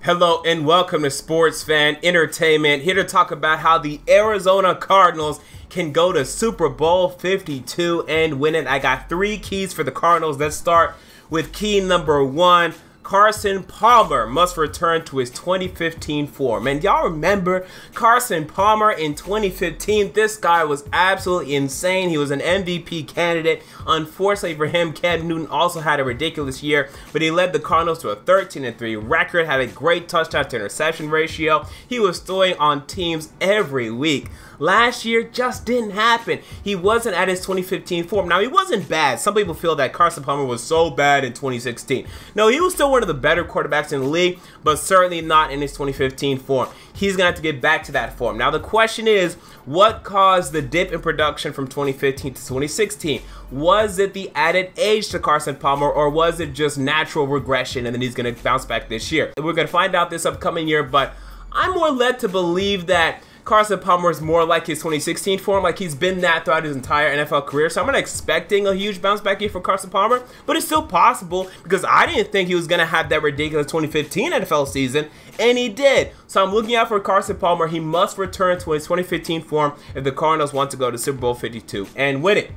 Hello and welcome to Sports Fan Entertainment. Here to talk about how the Arizona Cardinals can go to Super Bowl 52 and win it. I got three keys for the Cardinals. Let's start with key number one. Carson Palmer must return to his 2015 form. And y'all remember Carson Palmer in 2015? This guy was absolutely insane. He was an MVP candidate. Unfortunately for him, Cam Newton also had a ridiculous year, but he led the Cardinals to a 13-3 record, had a great touchdown to interception ratio. He was throwing on teams every week. Last year just didn't happen. He wasn't at his 2015 form. Now, he wasn't bad. Some people feel that Carson Palmer was so bad in 2016. No, he was still one of the better quarterbacks in the league, but certainly not in his 2015 form. He's going to have to get back to that form. Now, the question is, what caused the dip in production from 2015 to 2016? Was it the added age to Carson Palmer, or was it just natural regression and then he's going to bounce back this year? We're going to find out this upcoming year, but I'm more led to believe that Carson Palmer is more like his 2016 form, like he's been that throughout his entire NFL career. So I'm not expecting a huge bounce back year for Carson Palmer, but it's still possible because I didn't think he was going to have that ridiculous 2015 NFL season, and he did. So I'm looking out for Carson Palmer. He must return to his 2015 form if the Cardinals want to go to Super Bowl 52 and win it.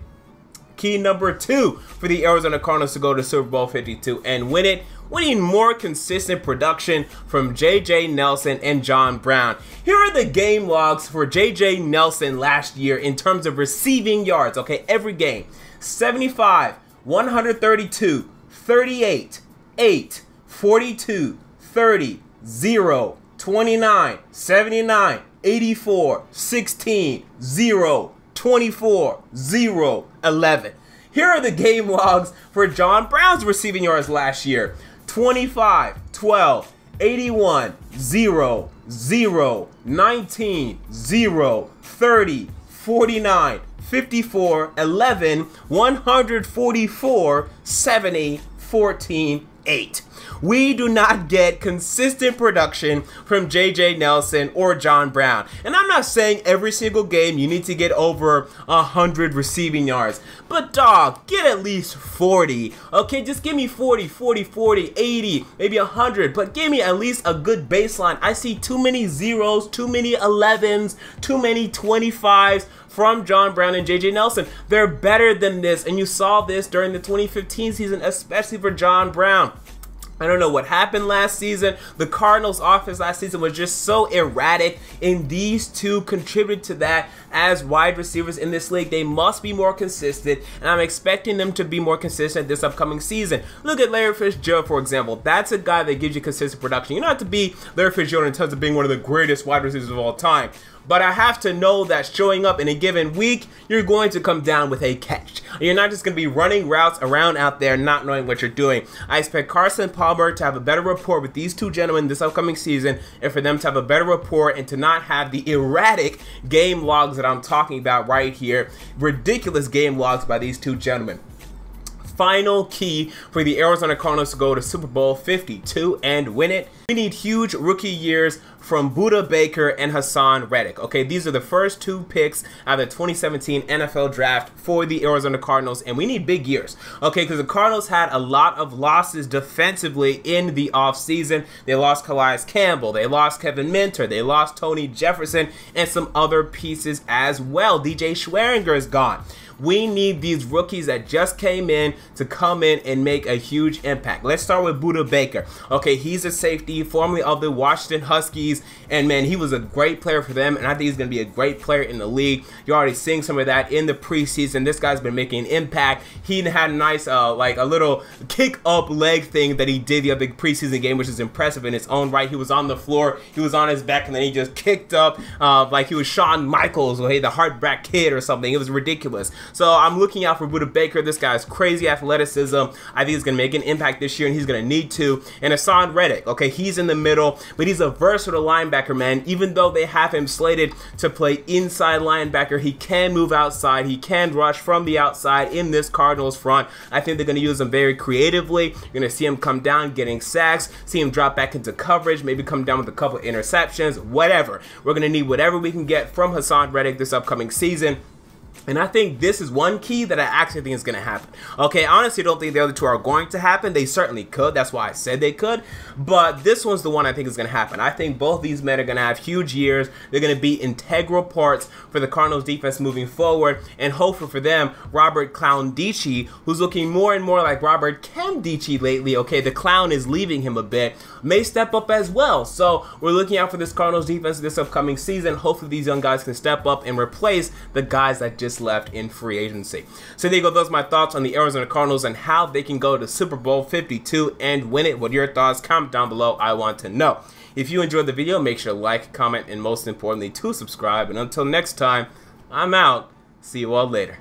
Key number two for the Arizona Cardinals to go to Super Bowl 52 and win it. We need more consistent production from J.J. Nelson and John Brown. Here are the game logs for J.J. Nelson last year in terms of receiving yards, okay, every game. 75, 132, 38, 8, 42, 30, 0, 29, 79, 84, 16, 0, 24, 0, 11. Here are the game logs for John Brown's receiving yards last year. 25, 12, 81, 0, 0, 19, 0, 30, 49, 54, 11, 144, 70, 14, 8. We do not get consistent production from J.J. Nelson or John Brown. And I'm not saying every single game you need to get over 100 receiving yards. But dog, get at least 40. Okay, just give me 40, 40, 40, 80, maybe 100. But give me at least a good baseline. I see too many zeros, too many 11s, too many 25s from John Brown and J.J. Nelson. They're better than this. And you saw this during the 2015 season, especially for John Brown. I don't know what happened last season. The Cardinals' offense last season was just so erratic, and these two contributed to that as wide receivers in this league. They must be more consistent, and I'm expecting them to be more consistent this upcoming season. Look at Larry Fitzgerald, for example. That's a guy that gives you consistent production. You don't have to be Larry Fitzgerald in terms of being one of the greatest wide receivers of all time, but I have to know that showing up in a given week, you're going to come down with a catch. You're not just going to be running routes around out there not knowing what you're doing. I expect Carson Palmer to have a better rapport with these two gentlemen this upcoming season, and for them to have a better rapport and to not have the erratic game logs that I'm talking about right here. Ridiculous game logs by these two gentlemen. Final key for the Arizona Cardinals to go to Super Bowl 52 and win it. We need huge rookie years from Budda Baker and Haason Reddick. Okay, these are the first two picks out of the 2017 NFL draft for the Arizona Cardinals, and we need big years. Okay, because the Cardinals had a lot of losses defensively in the offseason. They lost Calais Campbell, they lost Kevin Minter, they lost Tony Jefferson, and some other pieces as well. DJ Schweringer is gone. We need these rookies that just came in to come in and make a huge impact. Let's start with Budda Baker. Okay, he's a safety, formerly of the Washington Huskies, and man, he was a great player for them, and I think he's going to be a great player in the league. You're already seeing some of that in the preseason. This guy's been making an impact. He had a nice, like a little kick-up leg thing that he did the other preseason game, which is impressive in its own right. He was on the floor, he was on his back, and then he just kicked up like he was Shawn Michaels, or hey, the Heartbreak Kid or something. It was ridiculous. So I'm looking out for Budda Baker. This guy's crazy athleticism. I think he's going to make an impact this year, and he's going to need to. And Haason Reddick, okay, he's in the middle, but he's a versatile linebacker, man. Even though they have him slated to play inside linebacker, he can move outside. He can rush from the outside in this Cardinals front. I think they're going to use him very creatively. You're going to see him come down getting sacks, see him drop back into coverage, maybe come down with a couple interceptions, whatever. We're going to need whatever we can get from Haason Reddick this upcoming season. And I think this is one key that I actually think is going to happen. Okay, I honestly don't think the other two are going to happen. They certainly could. That's why I said they could. But this one's the one I think is going to happen. I think both these men are going to have huge years. They're going to be integral parts for the Cardinals defense moving forward. And hopefully for them, Robert Clowndici, who's looking more and more like Robert Camdici lately. Okay, the clown is leaving him a bit. May step up as well. So we're looking out for this Cardinals defense this upcoming season. Hopefully these young guys can step up and replace the guys that just left in free agency. So there you go. Those are my thoughts on the Arizona Cardinals and how they can go to Super Bowl 52 and win it. What are your thoughts? Comment down below. I want to know. If you enjoyed the video, make sure to like, comment, and most importantly, to subscribe. And until next time, I'm out. See you all later.